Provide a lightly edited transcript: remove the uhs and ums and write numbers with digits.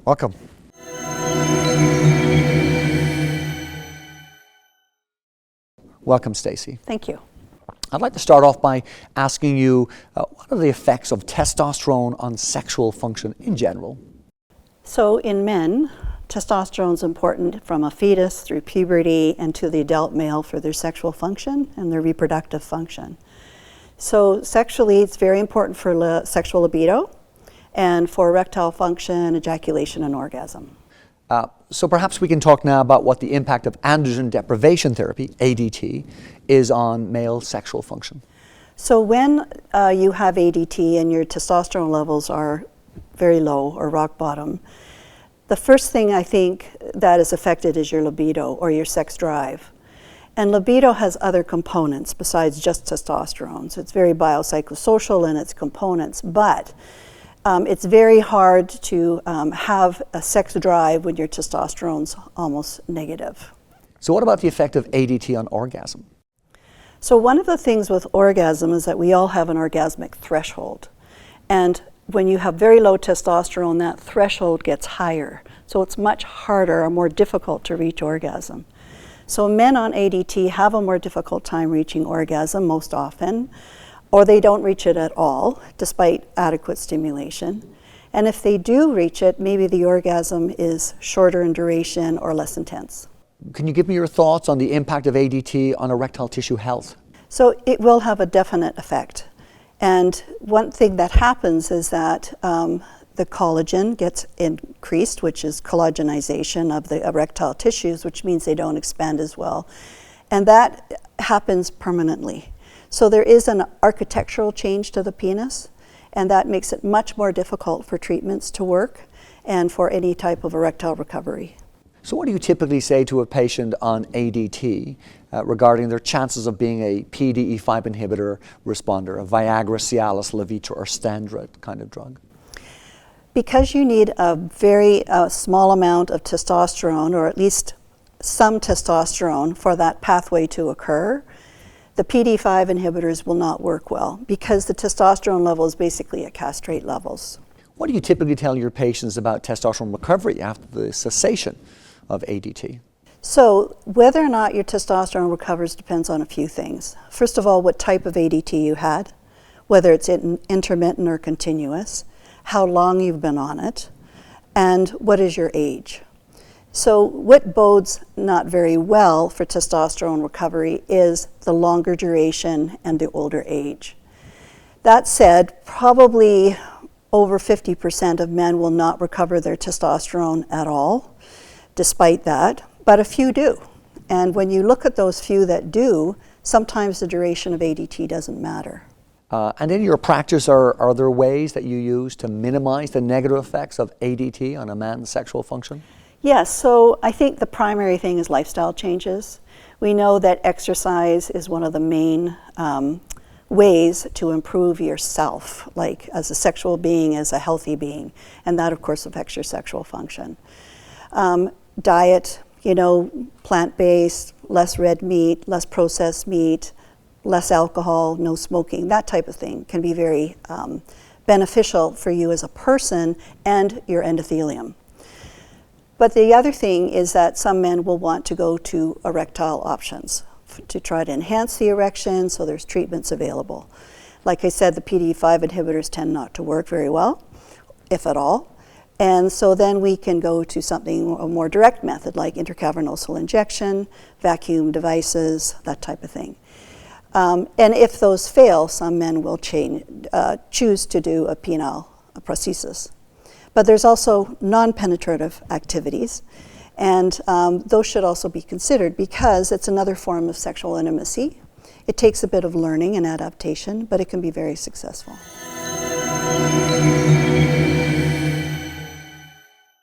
Welcome. Welcome, Stacy. Thank you. I'd like to start off by asking you, what are the effects of testosterone on sexual function in general? So in men, testosterone is important from a fetus through puberty and to the adult male for their sexual function and their reproductive function. So sexually, it's very important for sexual libido and for erectile function, ejaculation, and orgasm. So perhaps we can talk now about what the impact of androgen deprivation therapy, ADT, is on male sexual function. So when you have ADT and your testosterone levels are very low or rock bottom, the first thing I think that is affected is your libido or your sex drive. And libido has other components besides just testosterone. So it's very biopsychosocial in its components, but it's very hard to have a sex drive when your testosterone's almost negative. So what about the effect of ADT on orgasm? So one of the things with orgasm is that we all have an orgasmic threshold. And when you have very low testosterone, that threshold gets higher. So it's much harder or more difficult to reach orgasm. So men on ADT have a more difficult time reaching orgasm most often, or they don't reach it at all, despite adequate stimulation. And if they do reach it, maybe the orgasm is shorter in duration or less intense. Can you give me your thoughts on the impact of ADT on erectile tissue health? So it will have a definite effect. And one thing that happens is that the collagen gets increased, which is collagenization of the erectile tissues, which means they don't expand as well. And that happens permanently. So there is an architectural change to the penis, and that makes it much more difficult for treatments to work and for any type of erectile recovery. So what do you typically say to a patient on ADT regarding their chances of being a PDE5 inhibitor responder, a Viagra, Cialis, Levitra, or Standard kind of drug? Because you need a very small amount of testosterone, or at least some testosterone, for that pathway to occur, the PDE5 inhibitors will not work well because the testosterone level is basically at castrate levels. What do you typically tell your patients about testosterone recovery after the cessation of ADT? So whether or not your testosterone recovers depends on a few things. First of all, what type of ADT you had, whether it's intermittent or continuous, how long you've been on it, and what is your age. So what bodes not very well for testosterone recovery is the longer duration and the older age. That said, probably over 50% of men will not recover their testosterone at all, despite that, but a few do. And when you look at those few that do, sometimes the duration of ADT doesn't matter. And in your practice, are there ways that you use to minimize the negative effects of ADT on a man's sexual function? Yes, so I think the primary thing is lifestyle changes. We know that exercise is one of the main ways to improve yourself, like as a sexual being, as a healthy being, and that of course affects your sexual function. Diet, plant-based, less red meat, less processed meat, less alcohol, no smoking, that type of thing can be very beneficial for you as a person and your endothelium. But the other thing is that some men will want to go to erectile options to try to enhance the erection, so there's treatments available. Like I said, the PDE5 inhibitors tend not to work very well, if at all. And so then we can go to something, a more direct method, like intracavernosal injection, vacuum devices, that type of thing. And if those fail, some men will choose to do a penile prosthesis. But there's also non-penetrative activities, and those should also be considered because it's another form of sexual intimacy. It takes a bit of learning and adaptation, but it can be very successful.